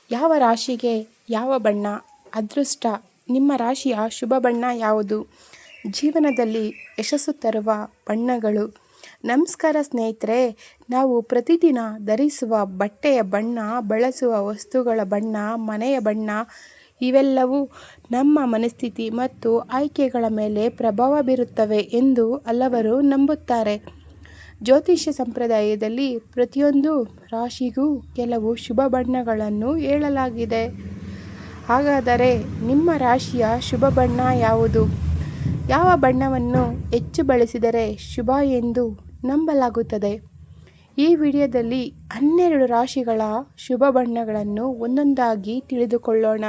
ಯಾವ ರಾಶಿಗೆ ಯಾವ ಬಣ್ಣ ಅದೃಷ್ಟ? ನಿಮ್ಮ ರಾಶಿಯ ಶುಭ ಬಣ್ಣ ಯಾವುದು? ಜೀವನದಲ್ಲಿ ಯಶಸ್ಸು ತರುವ ಬಣ್ಣಗಳು. ನಮಸ್ಕಾರ ಸ್ನೇಹಿತರೆ, ನಾವು ಪ್ರತಿದಿನ ಧರಿಸುವ ಬಟ್ಟೆಯ ಬಣ್ಣ, ಬಳಸುವ ವಸ್ತುಗಳ ಬಣ್ಣ, ಮನೆಯ ಬಣ್ಣ ಇವೆಲ್ಲವೂ ನಮ್ಮ ಮನಸ್ಥಿತಿ ಮತ್ತು ಆಯ್ಕೆಗಳ ಮೇಲೆ ಪ್ರಭಾವ ಬೀರುತ್ತವೆ ಎಂದು ಹಲವರು ನಂಬುತ್ತಾರೆ. ಜ್ಯೋತಿಷ್ಯ ಸಂಪ್ರದಾಯದಲ್ಲಿ ಪ್ರತಿಯೊಂದು ರಾಶಿಗೂ ಕೆಲವು ಶುಭ ಬಣ್ಣಗಳನ್ನು ಹೇಳಲಾಗಿದೆ. ಹಾಗಾದರೆ ನಿಮ್ಮ ರಾಶಿಯ ಶುಭ ಬಣ್ಣ ಯಾವುದು? ಯಾವ ಬಣ್ಣವನ್ನು ಹೆಚ್ಚು ಬಳಸಿದರೆ ಶುಭ ಎಂದು ನಂಬಲಾಗುತ್ತದೆ? ಈ ವಿಡಿಯೋದಲ್ಲಿ 12 ರಾಶಿಗಳ ಶುಭ ಬಣ್ಣಗಳನ್ನು ಒಂದೊಂದಾಗಿ ತಿಳಿದುಕೊಳ್ಳೋಣ.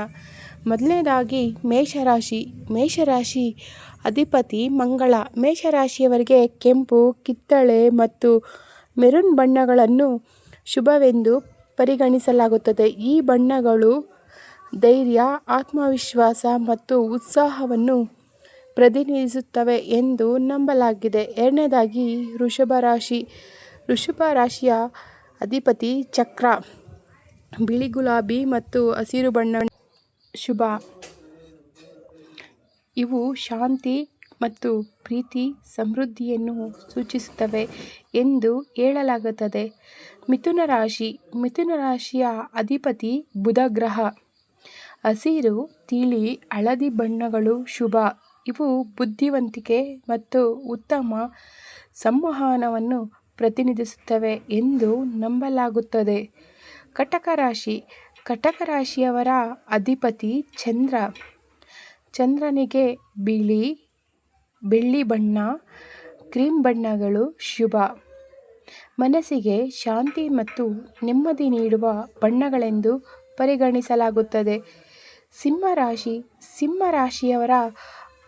ಮೊದಲನೇದಾಗಿ ಮೇಷರಾಶಿ. ಮೇಷರಾಶಿ ಅಧಿಪತಿ ಮಂಗಳ. ಮೇಷರಾಶಿಯವರಿಗೆ ಕೆಂಪು, ಕಿತ್ತಳೆ ಮತ್ತು ಮೆರೂನ್ ಬಣ್ಣಗಳನ್ನು ಶುಭವೆಂದು ಪರಿಗಣಿಸಲಾಗುತ್ತದೆ. ಈ ಬಣ್ಣಗಳು ಧೈರ್ಯ, ಆತ್ಮವಿಶ್ವಾಸ ಮತ್ತು ಉತ್ಸಾಹವನ್ನು ಪ್ರತಿನಿಧಿಸುತ್ತವೆ ಎಂದು ನಂಬಲಾಗಿದೆ. ಎರಡನೇದಾಗಿ ವೃಷಭ ರಾಶಿ. ವೃಷಭ ರಾಶಿಯ ಅಧಿಪತಿ ಚಕ್ರ. ಬಿಳಿ, ಗುಲಾಬಿ ಮತ್ತು ಹಸಿರು ಬಣ್ಣ ಶುಭ. ಇವು ಶಾಂತಿ ಮತ್ತು ಪ್ರೀತಿ, ಸಮೃದ್ಧಿಯನ್ನು ಸೂಚಿಸುತ್ತವೆ ಎಂದು ಹೇಳಲಾಗುತ್ತದೆ. ಮಿಥುನ ರಾಶಿ. ಮಿಥುನ ರಾಶಿಯ ಅಧಿಪತಿ ಬುಧ ಗ್ರಹ. ಹಸಿರು, ತಿಳಿ, ಹಳದಿ ಬಣ್ಣಗಳು ಶುಭ. ಇವು ಬುದ್ಧಿವಂತಿಕೆ ಮತ್ತು ಉತ್ತಮ ಸಂವಹನವನ್ನು ಪ್ರತಿನಿಧಿಸುತ್ತವೆ ಎಂದು ನಂಬಲಾಗುತ್ತದೆ. ಕಟಕ ರಾಶಿ. ಕಟಕ ರಾಶಿಯವರ ಅಧಿಪತಿ ಚಂದ್ರ. ಚಂದ್ರನಿಗೆ ಬಿಳಿ, ಬೆಳ್ಳಿ ಬಣ್ಣ, ಕ್ರೀಮ್ ಬಣ್ಣಗಳು ಶುಭ. ಮನಸ್ಸಿಗೆ ಶಾಂತಿ ಮತ್ತು ನೆಮ್ಮದಿ ನೀಡುವ ಬಣ್ಣಗಳೆಂದು ಪರಿಗಣಿಸಲಾಗುತ್ತದೆ. ಸಿಂಹ ರಾಶಿ. ಸಿಂಹ ರಾಶಿಯವರ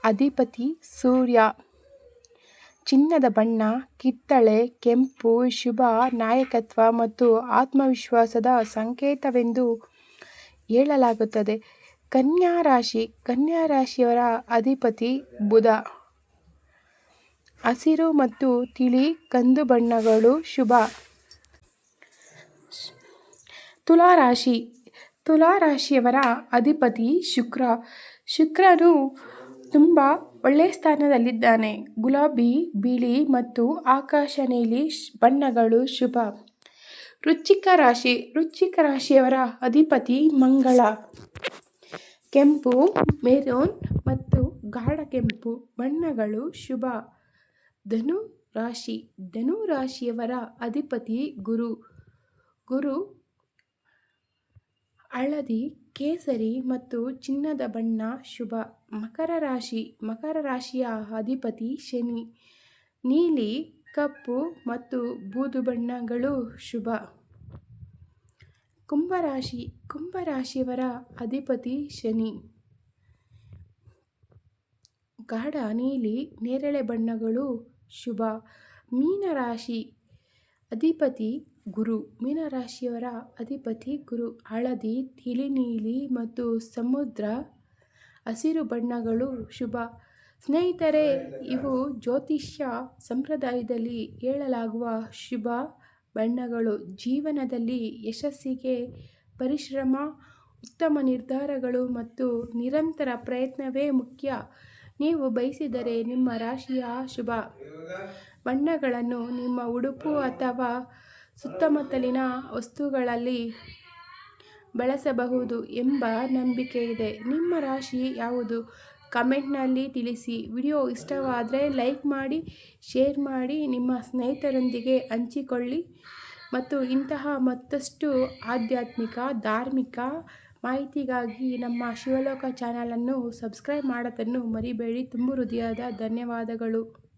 ಅಧಿಪತಿ ಸೂರ್ಯ. ಚಿನ್ನದ ಬಣ್ಣ, ಕಿತ್ತಳೆ, ಕೆಂಪು ಶುಭ, ನಾಯಕತ್ವ ಮತ್ತು ಆತ್ಮವಿಶ್ವಾಸದ ಸಂಕೇತವೆಂದು ಹೇಳಲಾಗುತ್ತದೆ. ಕನ್ಯಾ ರಾಶಿ. ಕನ್ಯಾ ರಾಶಿಯವರ ಅಧಿಪತಿ ಬುಧ. ಹಸಿರು ಮತ್ತು ತಿಳಿ ಕಂದು ಬಣ್ಣಗಳು ಶುಭ. ತುಲಾ ರಾಶಿ. ತುಲಾ ರಾಶಿಯವರ ಅಧಿಪತಿ ಶುಕ್ರ. ಶುಕ್ರನು ತುಂಬ ಒಳ್ಳೆಯ ಸ್ಥಾನದಲ್ಲಿದ್ದಾನೆ. ಗುಲಾಬಿ, ಬಿಳಿ ಮತ್ತು ಆಕಾಶ ನೀಲಿ ಬಣ್ಣಗಳು ಶುಭ. ವೃಶ್ಚಿಕ ರಾಶಿ. ವೃಶ್ಚಿಕ ರಾಶಿಯವರ ಅಧಿಪತಿ ಮಂಗಳ. ಕೆಂಪು, ಮೆರೂನ್ ಮತ್ತು ಗಾಢ ಕೆಂಪು ಬಣ್ಣಗಳು ಶುಭ. ಧನು ರಾಶಿ. ಧನು ರಾಶಿಯವರ ಅಧಿಪತಿ ಗುರು. ಗುರು ಹಳದಿ, ಕೇಸರಿ ಮತ್ತು ಚಿನ್ನದ ಬಣ್ಣ ಶುಭ. ಮಕರ ರಾಶಿ. ಮಕರ ರಾಶಿಯ ಅಧಿಪತಿ ಶನಿ. ನೀಲಿ, ಕಪ್ಪು ಮತ್ತು ಬೂದು ಬಣ್ಣಗಳು ಶುಭ. ಕುಂಭರಾಶಿ. ಕುಂಭರಾಶಿಯವರ ಅಧಿಪತಿ ಶನಿ. ಗಾಢ ನೀಲಿ, ನೇರಳೆ ಬಣ್ಣಗಳು ಶುಭ. ಮೀನರಾಶಿ ಅಧಿಪತಿ ಗುರು. ಮೀನರಾಶಿಯವರ ಅಧಿಪತಿ ಗುರು. ಹಳದಿ, ತಿಳಿ ನೀಲಿ ಮತ್ತು ಸಮುದ್ರ ಹಸಿರು ಬಣ್ಣಗಳು ಶುಭ. ಸ್ನೇಹಿತರೆ, ಇವು ಜ್ಯೋತಿಷ್ಯ ಸಂಪ್ರದಾಯದಲ್ಲಿ ಹೇಳಲಾಗುವ ಶುಭ ಬಣ್ಣಗಳು. ಜೀವನದಲ್ಲಿ ಯಶಸ್ಸಿಗೆ ಪರಿಶ್ರಮ, ಉತ್ತಮ ನಿರ್ಧಾರಗಳು ಮತ್ತು ನಿರಂತರ ಪ್ರಯತ್ನವೇ ಮುಖ್ಯ. ನೀವು ಬಯಸಿದರೆ ನಿಮ್ಮ ರಾಶಿಯ ಶುಭ ಬಣ್ಣಗಳನ್ನು ನಿಮ್ಮ ಉಡುಪು ಅಥವಾ ಸುತ್ತಮುತ್ತಲಿನ ವಸ್ತುಗಳಲ್ಲಿ ಬಳಸಬಹುದು ಎಂಬ ನಂಬಿಕೆ ಇದೆ. ನಿಮ್ಮ ರಾಶಿ ಯಾವುದು? ಕಮೆಂಟ್ನಲ್ಲಿ ತಿಳಿಸಿ. ವಿಡಿಯೋ ಇಷ್ಟವಾದರೆ ಲೈಕ್ ಮಾಡಿ, ಶೇರ್ ಮಾಡಿ, ನಿಮ್ಮ ಸ್ನೇಹಿತರೊಂದಿಗೆ ಹಂಚಿಕೊಳ್ಳಿ ಮತ್ತು ಇಂತಹ ಮತ್ತಷ್ಟು ಆಧ್ಯಾತ್ಮಿಕ, ಧಾರ್ಮಿಕ ಮಾಹಿತಿಗಾಗಿ ನಮ್ಮ ಶಿವಲೋಕ ಚಾನಲನ್ನು ಸಬ್ಸ್ಕ್ರೈಬ್ ಮಾಡೋದನ್ನು ಮರಿಬೇಡಿ. ತುಂಬ ಹೃದಯದ ಧನ್ಯವಾದಗಳು.